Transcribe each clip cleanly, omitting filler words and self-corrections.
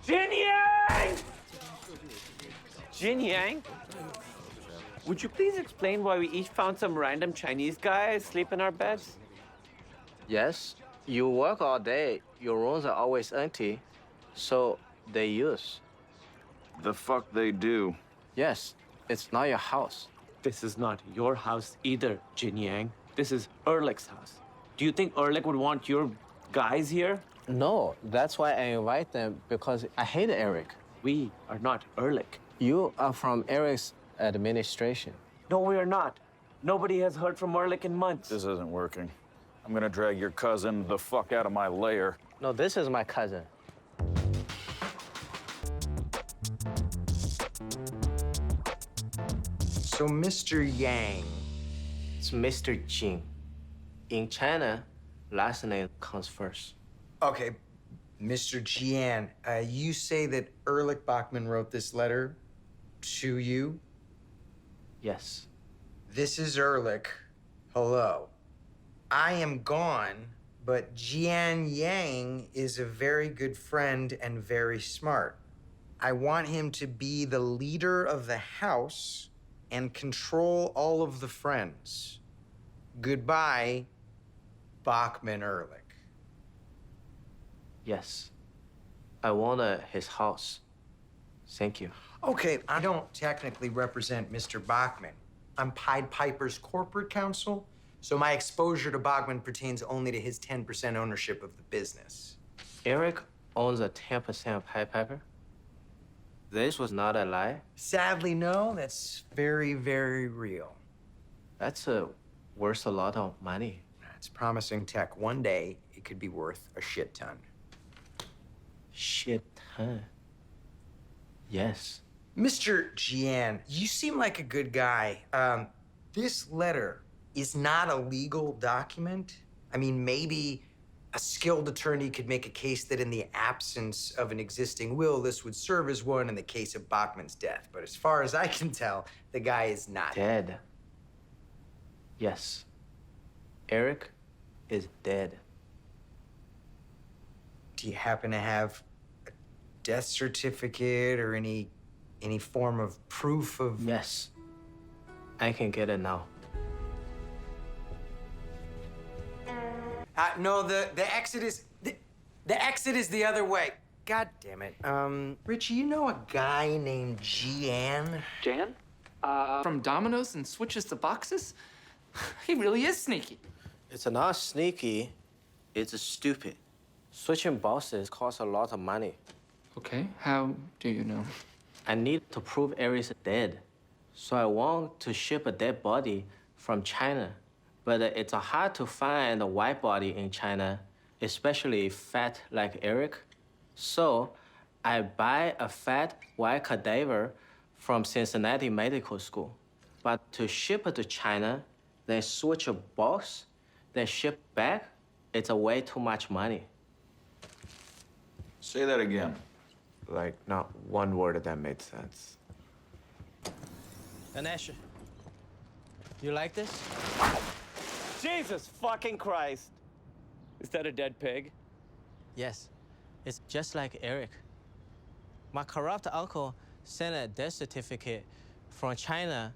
Jian! Jian? Would you please explain why we each found some random Chinese guy asleep in our beds? Yes, you work all day. Your rooms are always empty, so they use. The fuck they do? Yes, it's not your house. This is not your house either, Jin Yang. This is Ehrlich's house. Do you think Ehrlich would want your guys here? No, that's why I invite them, because I hate Eric. We are not Ehrlich. You are from Eric's administration. No, we are not. Nobody has heard from Ehrlich in months. This isn't working. I'm gonna drag your cousin the fuck out of my lair. No, this is my cousin. So, Mr. Yang. It's Mr. Jin. In China, last name comes first. Okay, Mr. Jian, you say that Ehrlich Bachman wrote this letter to you? Yes. This is Ehrlich. Hello. I am gone, but Jian Yang is a very good friend and very smart. I want him to be the leader of the house and control all of the friends. Goodbye, Bachman Ehrlich. Yes. I want his house. Thank you. Okay, I don't technically represent Mr. Bachman. I'm Pied Piper's corporate counsel, so my exposure to Bachman pertains only to his 10% ownership of the business. Eric owns a 10% Pied Piper? This was not a lie? Sadly, no, that's very, very real. That's worth a lot of money. It's promising tech. One day, it could be worth a shit ton. Shit, huh? Yes. Mr. Jian, you seem like a good guy. This letter is not a legal document. I mean, maybe a skilled attorney could make a case that in the absence of an existing will, this would serve as one in the case of Bachman's death. But as far as I can tell, the guy is not Dead. Yes. Eric is dead. Do you happen to have a death certificate or any form of proof of... Yes. I can get it now. No, the exit is... The exit is the other way. God damn it. Richie, you know a guy named Jian? Jan? From Domino's and switches the boxes? He really is sneaky. It's not sneaky. It's stupid. Switching bosses costs a lot of money. Okay, how do you know? I need to prove Eric's dead. So I want to ship a dead body from China. But it's hard to find a white body in China, especially fat like Eric. So I buy a fat white cadaver from Cincinnati Medical School. But to ship it to China, then switch a box, then ship back, it's a way too much money. Say that again. Like, not one word of that made sense. Ganesh, you like this? Jesus fucking Christ. Is that a dead pig? Yes, it's just like Eric. My corrupt uncle sent a death certificate from China,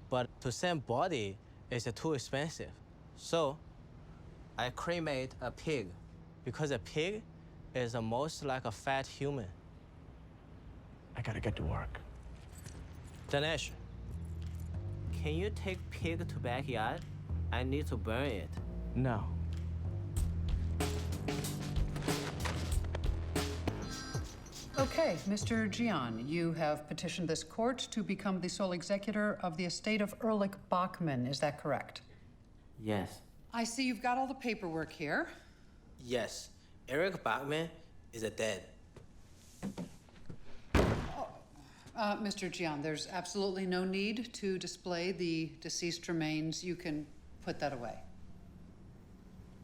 but to send body is too expensive. So I cremate a pig because a pig is the most like a fat human. I gotta get to work. Dinesh, can you take pig to backyard? I need to burn it. No. Okay, Mr. Jian, you have petitioned this court to become the sole executor of the estate of Ehrlich Bachman. Is that correct? Yes. I see you've got all the paperwork here. Yes. Eric Bachman is dead. Mr. Jian, there's absolutely no need to display the deceased remains. You can put that away.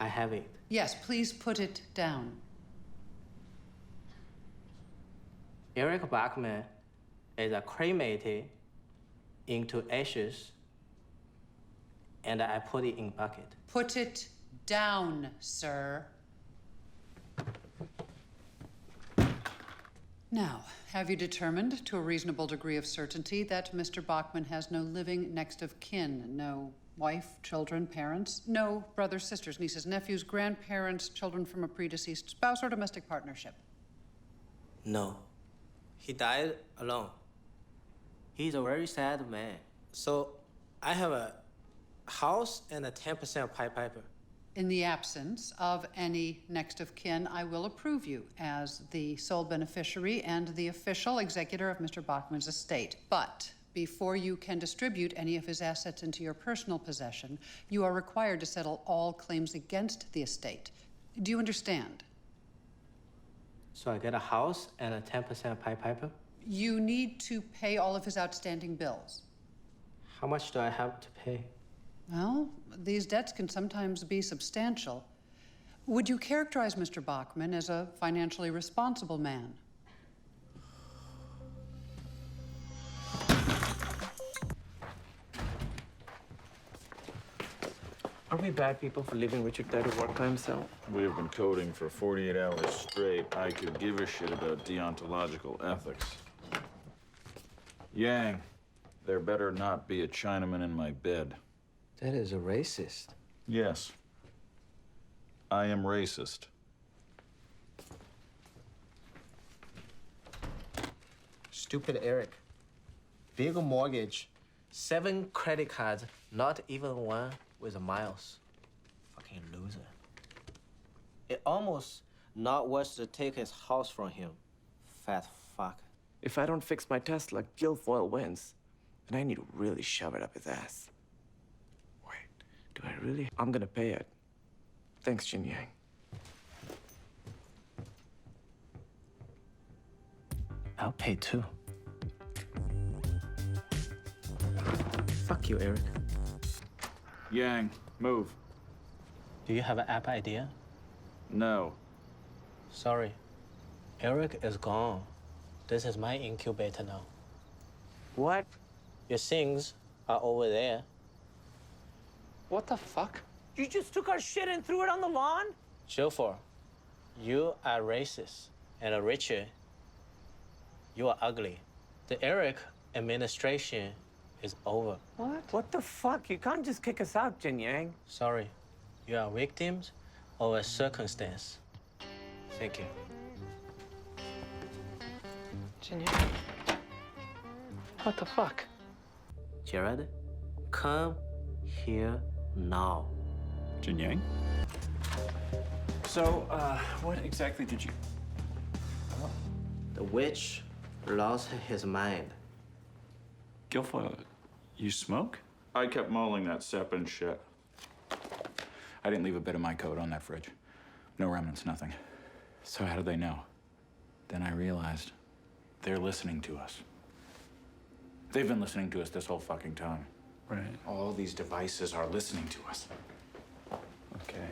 I have it. Yes, please put it down. Eric Bachman is cremated into ashes, and I put it in bucket. Put it down, sir. Now, have you determined to a reasonable degree of certainty that Mr. Bachman has no living next of kin, no wife, children, parents, no brothers, sisters, nieces, nephews, grandparents, children from a predeceased spouse or domestic partnership? No. He died alone. He's a very sad man. So I have a house and a 10% Pied Piper. In the absence of any next of kin, I will approve you as the sole beneficiary and the official executor of Mr. Bachman's estate. But before you can distribute any of his assets into your personal possession, you are required to settle all claims against the estate. Do you understand? So I get a house and a 10% Pied Piper? You need to pay all of his outstanding bills. How much do I have to pay? Well, these debts can sometimes be substantial. Would you characterize Mr. Bachman as a financially responsible man? Are we bad people for leaving Richard there to work by himself? We have been coding for 48 hours straight. I could give a shit about deontological ethics. Yang, there better not be a Chinaman in my bed. That is a racist. Yes. I am racist. Stupid Eric. Big mortgage, 7 credit cards, not even one with a miles. Fucking loser. It almost not worth to take his house from him. Fat fuck. If I don't fix my Tesla, Guilfoyle wins. And I need to really shove it up his ass. Wait, do I really? I'm gonna pay it. Thanks, Jian Yang. I'll pay too. Fuck you, Eric. Yang, move. Do you have an app idea? No. Sorry. Eric is gone. This is my incubator now. What? Your things are over there. What the fuck? You just took our shit and threw it on the lawn? Jofor, you are racist. And Richard, you are ugly. The Eric administration is over. What? What the fuck? You can't just kick us out, Jian Yang. Sorry. You are victims of a circumstance. Thank you. Jian, what the fuck? Jared, come here now. Jian Yang? So, what exactly did you... The witch lost his mind. Guilfoyle, you smoke? I kept mulling that sep and shit. I didn't leave a bit of my coat on that fridge. No remnants, nothing. So how did they know? Then I realized they're listening to us. They've been listening to us this whole fucking time. Right. All these devices are listening to us. Okay.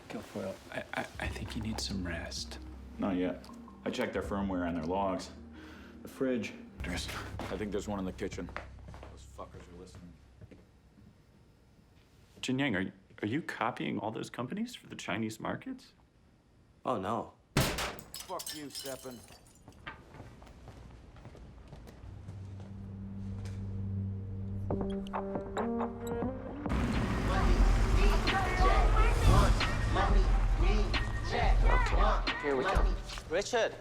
Guilfoyle, I think you need some rest. Not yet. I checked their firmware and their logs. The fridge. I think there's one in the kitchen. Those fuckers are listening. Jian Yang, are you copying all those companies for the Chinese markets? Oh, no. Fuck you, Steppen. Here we go. Richard,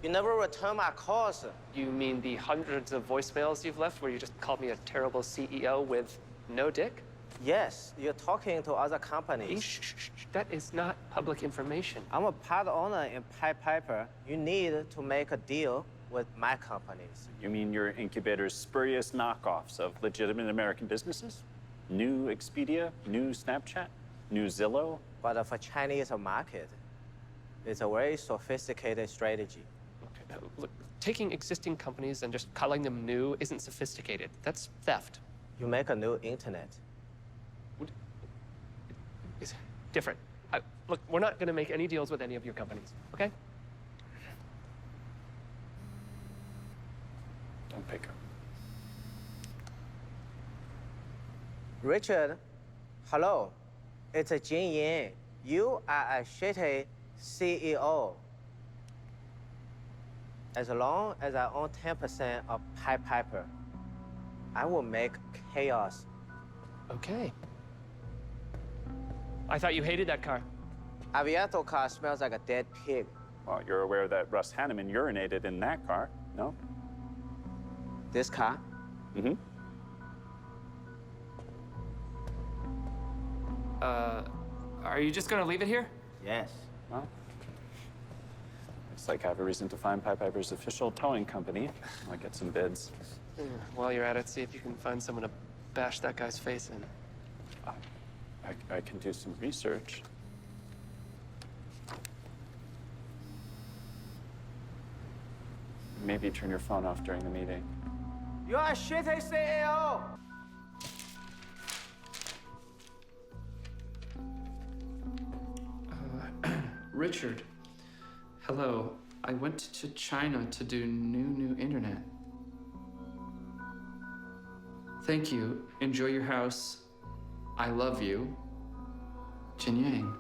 you never return my calls. You mean the hundreds of voicemails you've left where you just called me a terrible CEO with no dick? Yes, you're talking to other companies. Shh. That is not public information. I'm a part owner in Pied Piper. You need to make a deal with my companies. You mean your incubator's spurious knockoffs of legitimate American businesses? New Expedia, new Snapchat, new Zillow? But for Chinese market, it's a very sophisticated strategy. Okay, look, taking existing companies and just calling them new isn't sophisticated. That's theft. You make a new internet. It's different. Look, we're not going to make any deals with any of your companies, okay? Don't pick up. Richard, hello. It's Jian Yan. You are a shitty CEO. As long as I own 10% of Pied Piper, I will make chaos. Okay. I thought you hated that car. Aviato car smells like a dead pig. Well, you're aware that Russ Hanneman urinated in that car, no? This car? Mm-hmm. Are you just gonna leave it here? Yes. Well, looks like I have a reason to find Pied Piper's official towing company. I'll get some bids. While you're at it, see if you can find someone to bash that guy's face in. I can do some research. Maybe turn your phone off during the meeting. You are shit, CEO! Richard, hello. I went to China to do new internet. Thank you. Enjoy your house. I love you. Jian Yang.